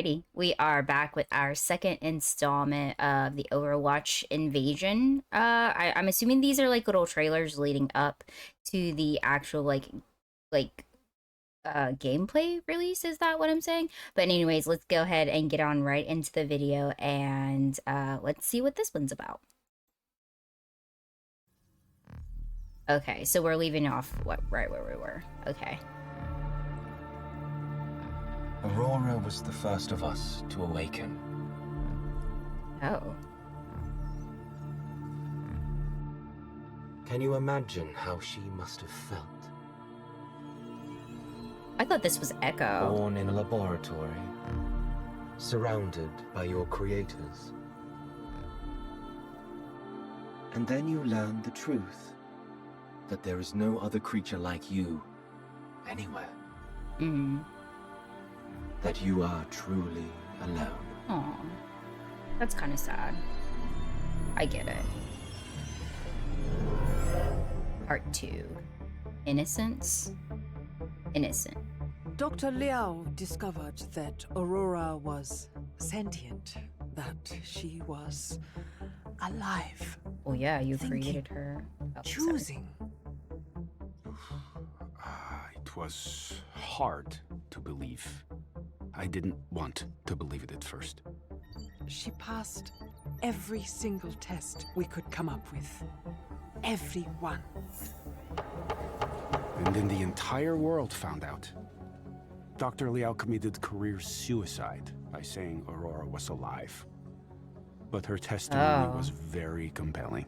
Alrighty, we are back with our second installment of the Overwatch invasion. I'm assuming these are like little trailers leading up to the actual gameplay release. Is that what I'm saying? But anyways, let's go ahead and get on right into the video and let's see what this one's about. Okay, so we're leaving off right where we were. Okay. Aurora was the first of us to awaken. Oh. Can you imagine how she must have felt? I thought this was Echo. Born in a laboratory, surrounded by your creators. And then you learn the truth, that there is no other creature like you anywhere. That you are truly alone. Aw, that's kind of sad. I get it. Part 2. Innocence? Innocent. Dr. Liao discovered that Aurora was sentient, that she was alive. Oh yeah, you Thinking, created her. Oh, choosing. It was hard to believe. I didn't want to believe it at first. She passed every single test we could come up with. Every one. And then the entire world found out. Dr. Liao committed career suicide by saying Aurora was alive. But her testimony was very compelling.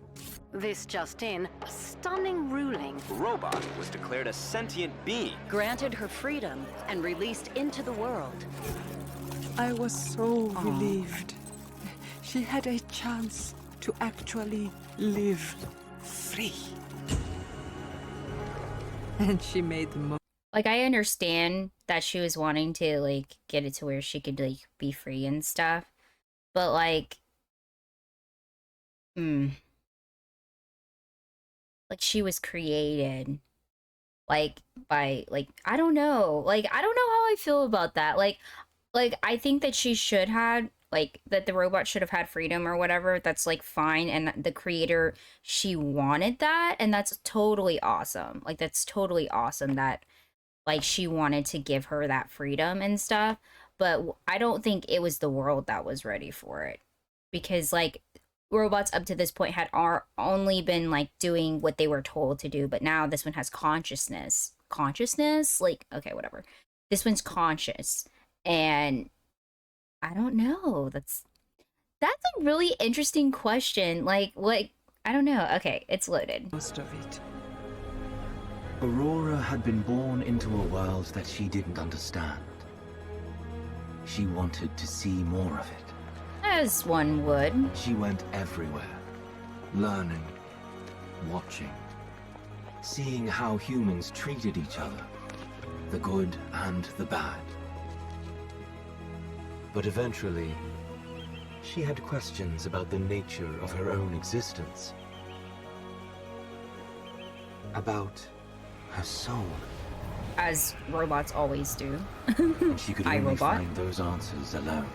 This just in, a stunning ruling. The robot was declared a sentient being. Granted her freedom and released into the world. I was so relieved. She had a chance to actually live free. And she made the most. Like, I understand that she was wanting to, like, get it to where she could, like, be free and stuff. But, like... Like, she was created, like, by, like, I don't know. Like, I don't know how I feel about that. Like, I think that she should have, like, that the robot should have had freedom or whatever. That's, like, fine. And the creator, she wanted that. And that's totally awesome. Like, that's totally awesome that, like, she wanted to give her that freedom and stuff. But I don't think it was the world that was ready for it. Because, like, robots up to this point had only been, like, doing what they were told to do. But now this one has consciousness. Consciousness? Like, okay, whatever. This one's conscious. And I don't know. That's a really interesting question. Like, what? I don't know. Okay, it's loaded. Most of it. Aurora had been born into a world that she didn't understand. She wanted to see more of it. As one would. She went everywhere, learning, watching, seeing how humans treated each other, the good and the bad. But eventually, she had questions about the nature of her own existence, about her soul. As robots always do. And she could only iRobot. find those answers alone.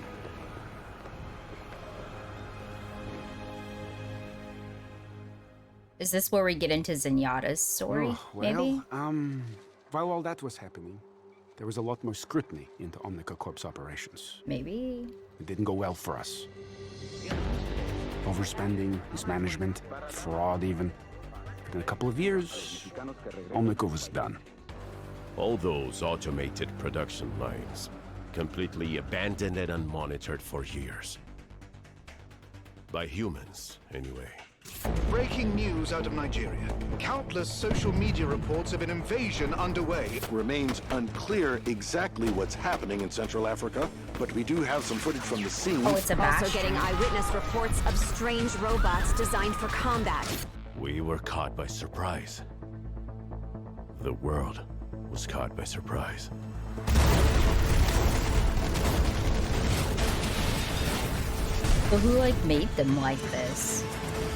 Is this where we get into Zenyatta's story, maybe? While all that was happening, there was a lot more scrutiny into Omnica Corp's operations. Maybe. It didn't go well for us. Overspending, mismanagement, fraud even. But in a couple of years, Omnica was done. All those automated production lines, completely abandoned and unmonitored for years. By humans, anyway. Breaking news out of Nigeria. Countless social media reports of an invasion underway. It remains unclear exactly what's happening in Central Africa, but we do have some footage from the scene. Oh, it's a bash. Also getting eyewitness reports of strange robots designed for combat. We were caught by surprise. The world was caught by surprise. But who, like, made them like this?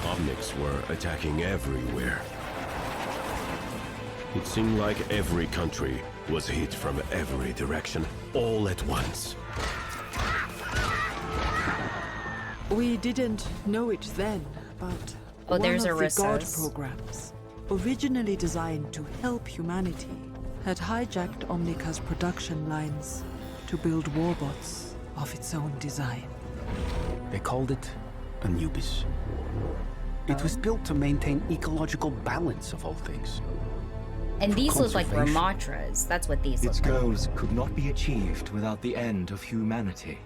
Omnics were attacking everywhere. It seemed like every country was hit from every direction, all at once. We didn't know it then, but Oh, there's one of the God Arissa's. programs, originally designed to help humanity, had hijacked Omnica's production lines to build warbots of its own design. They called it Anubis. It was built to maintain ecological balance of all things. And these look like Conservation. Ramatras. That's what these Its look like. goals could not be achieved without the end of humanity.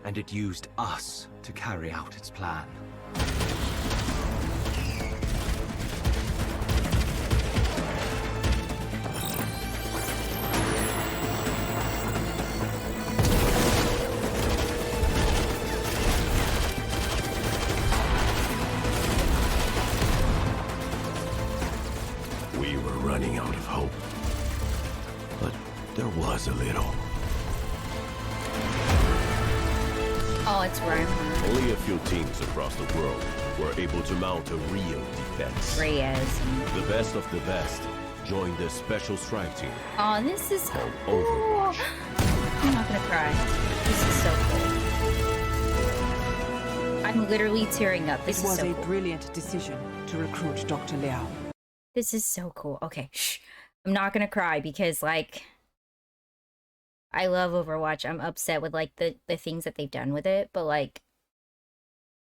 And it used us to carry out its plan. We were running out of hope. But there was a little. Oh, it's Reinhardt. Only a few teams across the world were able to mount a real defense. Reyes. The best of the best joined the special strike team Oh, this is called cool. Overwatch. I'm not gonna cry. This is so cool. I'm literally tearing up. This It is was so a cool. brilliant decision to recruit Dr. Liao. This is so cool. Okay, shh. I'm not gonna cry because, like, I love Overwatch. I'm upset with, like, the things that they've done with it, but, like,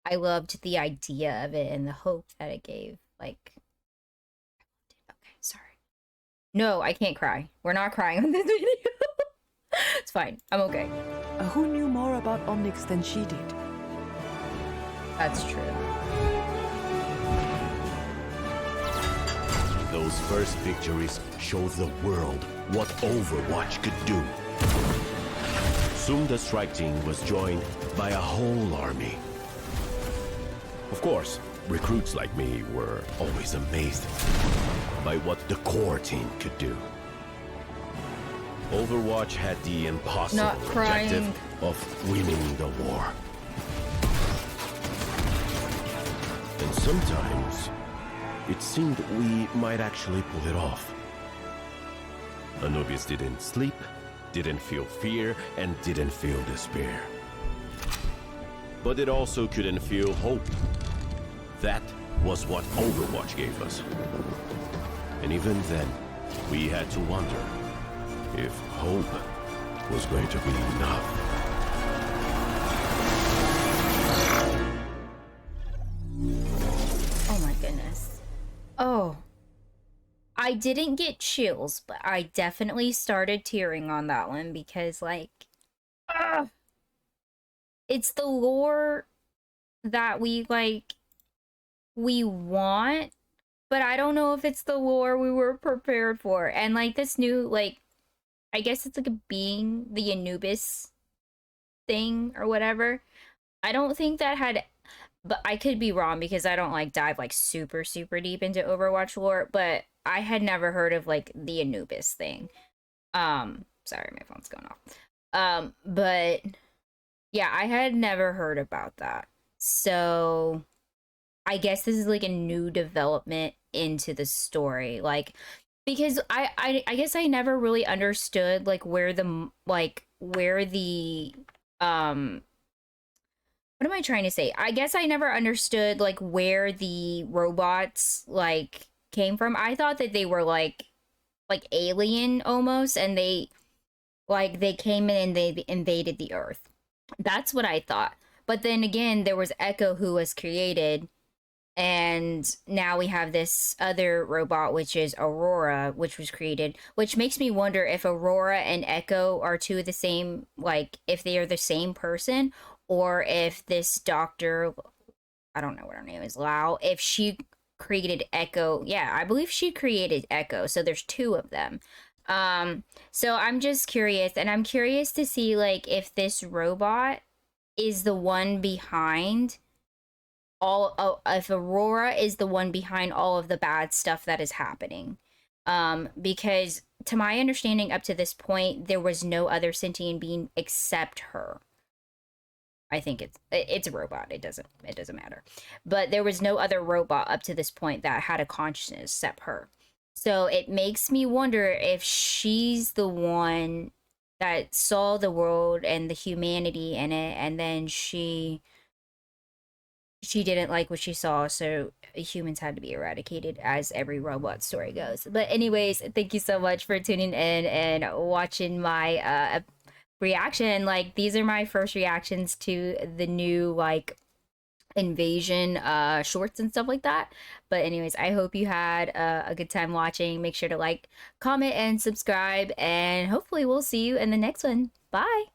I loved the idea of it and the hope that it gave. Like, okay, sorry. No, I can't cry. We're not crying on this video. It's fine. I'm okay. Who knew more about Omnix than she did? That's true. Those first victories showed the world what Overwatch could do. Soon the strike team was joined by a whole army. Of course, recruits like me were always amazed by what the core team could do. Overwatch had the impossible Not crying. objective of winning the war. And sometimes it seemed we might actually pull it off. Anubis didn't sleep, didn't feel fear, and didn't feel despair. But it also couldn't feel hope. That was what Overwatch gave us. And even then, we had to wonder if hope was going to be enough. Oh my goodness. Oh. I didn't get chills, but I definitely started tearing on that one because, like, it's the lore that we want, but I don't know if it's the lore we were prepared for. And, like, this new, like, I guess it's like a being, the Anubis thing or whatever. I don't think that had, but I could be wrong because I don't, like, dive, like, super deep into Overwatch lore, but I had never heard of, like, the Anubis thing. Sorry, my phone's going off. But yeah, I had never heard about that. So I guess this is like a new development into the story. Like, because I guess I never really understood, like, where the what am I trying to say? I guess I never understood, like, where the robots, like, came from. I thought that they were like alien almost, and they came in and they invaded the earth. That's what I thought. But then again, there was Echo who was created, and now we have this other robot, which is Aurora, which was created, which makes me wonder if Aurora and Echo are two of the same, like, if they are the same person, or if this doctor, I don't know what her name is, Lau, if she created Echo. Yeah, I believe she created Echo, so there's two of them. So I'm just curious, and I'm curious to see, like, if this robot is the one behind if Aurora is the one behind all of the bad stuff that is happening. Because to my understanding, up to this point, there was no other sentient being except her. I think it's a robot. It doesn't matter. But there was no other robot up to this point that had a consciousness except her. So it makes me wonder if she's the one that saw the world and the humanity in it, and then she she didn't like what she saw, so humans had to be eradicated, as every robot story goes. But anyways, thank you so much for tuning in and watching my reaction. Like, these are my first reactions to the new like invasion shorts and stuff like that. But anyways, I hope you had a good time watching. Make sure to like, comment, and subscribe, and hopefully we'll see you in the next one. Bye.